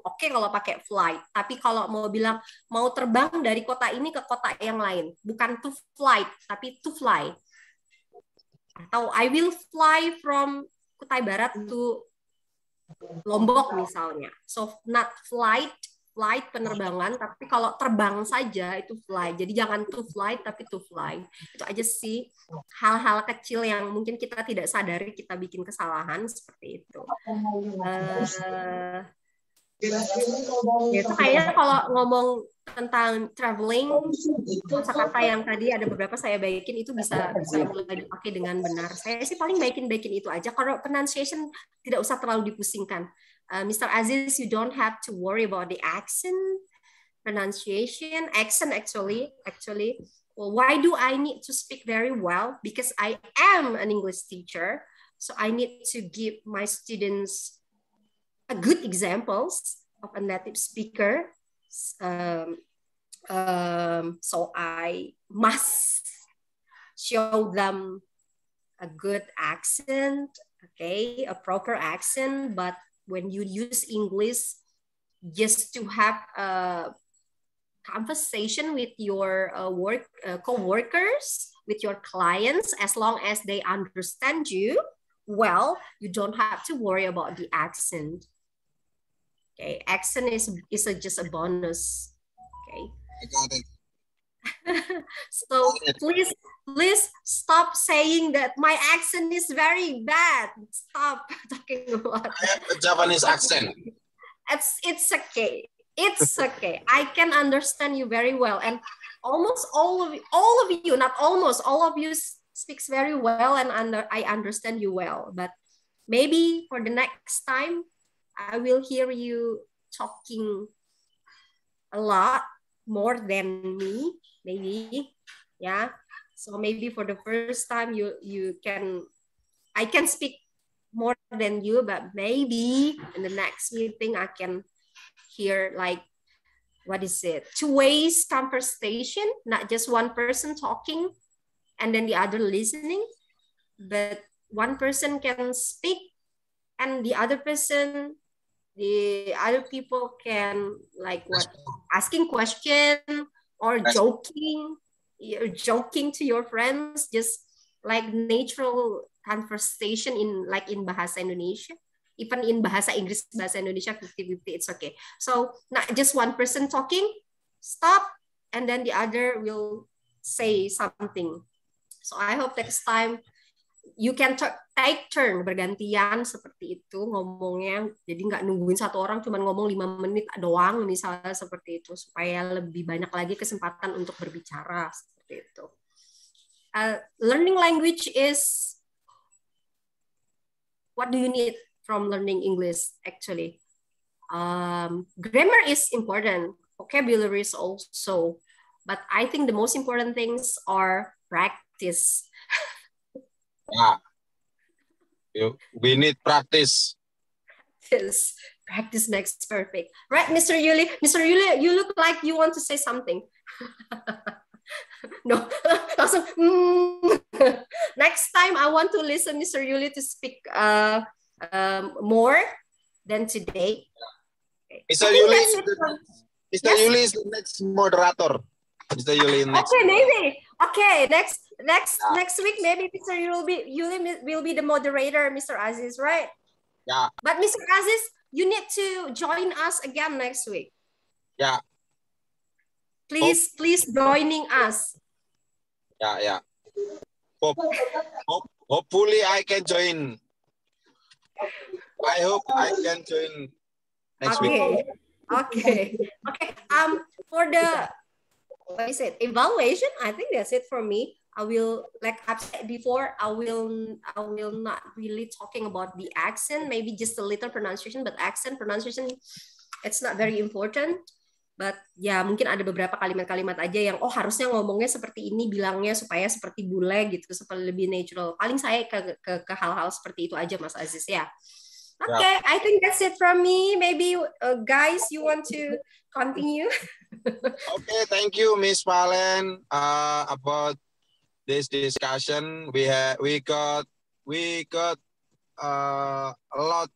Oke kalau pakai flight. Tapi kalau mau bilang, mau terbang dari kota ini ke kota yang lain. Bukan to flight, tapi to fly. Atau I will fly from Kutai Barat to Lombok misalnya. So, not flight penerbangan, tapi kalau terbang saja itu fly. Jadi jangan to flight, tapi to fly. Itu aja sih hal-hal kecil yang mungkin kita tidak sadari kita bikin kesalahan seperti itu. Itu kayaknya kalau ngomong tentang traveling, kata yang tadi ada beberapa saya baikin itu bisa mulai dipakai dengan benar. Saya sih paling baikin itu aja. Kalau pronunciation tidak usah terlalu dipusingkan. Mr. Aziz, you don't have to worry about the accent, pronunciation, accent actually. Well, why do I need to speak very well? Because I am an English teacher, so I need to give my students a good examples of a native speaker. So I must show them a good accent, okay, a proper accent, but when you use English just to have a conversation with your co-workers, with your clients, as long as they understand you well, you don't have to worry about the accent. Okay, accent is just a bonus. Okay. I got it. So please stop saying that my accent is very bad. Stop talking about I have a Japanese accent. It's okay. It's okay. I can understand you very well, and almost all of you, not almost all of you speaks very well, and I understand you well. But maybe for the next time, I will hear you talking a lot more than me, maybe, yeah. So maybe for the first time I can speak more than you, but maybe in the next meeting I can hear like, what is it? Two-way conversation, not just one person talking and then the other listening, but one person can speak and the other people can like what? Asking question or joking. You're joking to your friends, just like natural conversation in Bahasa Indonesia. Even in Bahasa Inggris, Bahasa Indonesia 50-50, it's okay. So not just one person talking, stop, and then the other will say something. So I hope next time you can take turn, bergantian seperti itu ngomongnya. Jadi nggak nungguin satu orang cuma ngomong 5 menit doang misalnya, seperti itu, supaya lebih banyak lagi kesempatan untuk berbicara seperti itu. Learning language is, what do you need from learning English actually? Grammar is important, vocabulary is also, but I think the most important things are practice. Yeah. We need practice. Practice makes perfect. Right, Mr. Yuli? Mr. Yuli, you look like you want to say something. No, next time I want to listen Mr. Yuli to speak more than today. Okay. Mr. Yuli is the next moderator. Mr. Yuli next. Okay, maybe. Okay, next week maybe Mr. Yuli will be the moderator, Mr. Aziz, right? Yeah. But Mr. Aziz, you need to join us again next week. Yeah. Please joining us. Yeah. Hopefully I can join. I hope I can join next week. Okay. For the evaluation, I think that's it for me. I will, like I've said before, I will not really talking about the accent, maybe just a little pronunciation, but pronunciation, it's not very important. But ya mungkin ada beberapa kalimat-kalimat aja yang harusnya ngomongnya seperti ini, bilangnya supaya seperti bule gitu, supaya lebih natural. Paling saya ke hal-hal seperti itu aja, Mas Aziz ya. Okay, I think that's it from me. Maybe guys, you want to continue? Okay, thank you, Miss Valen, about this discussion. We got a lot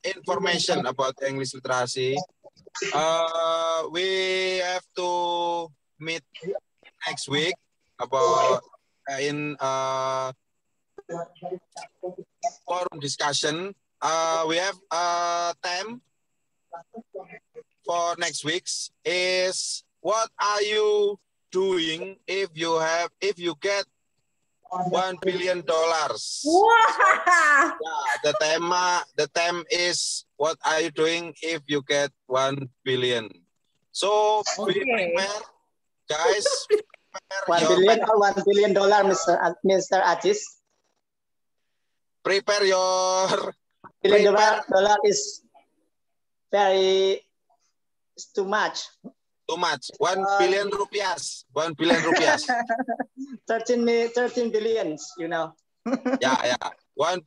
information about English literacy. We have to meet next week about in forum discussion. We have a theme for next week's is what are you doing if you get $1 billion? Wow. Yeah, the theme is what are you doing if you get 1 billion? So prepare, guys. $1 billion or $1 billion, Mr. Aziz? Prepare your $1 billion is very too much. Too much. 1 billion rupiahs. 1 billion rupiahs. 13 billions, you know. Yeah. $1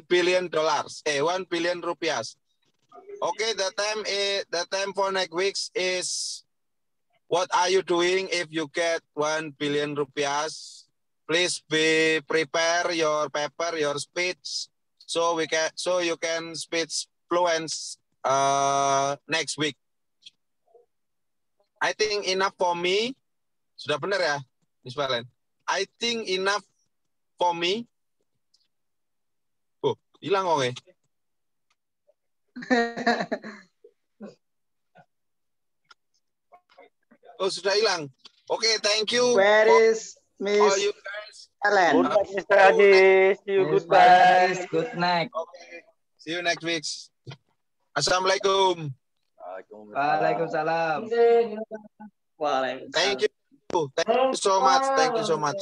billion. 1 billion rupiahs. Okay, the time for next week is what are you doing if you get 1 billion rupiahs? Please prepare your paper, your speech, so you can speak fluent next week. I think enough for me. Sudah benar ya, Miss Valen? I think enough for me. Oh, hilang kok ya? Oh, sudah hilang. Okay, thank you. Where is Miss all you guys. Ellen? Good night, Mr. Aziz. See you. Goodbye. Good night. Okay. See you next week. Assalamualaikum. Waalaikumsalam. Waalaikumsalam. Thank you. Thank you so much. Thank you so much.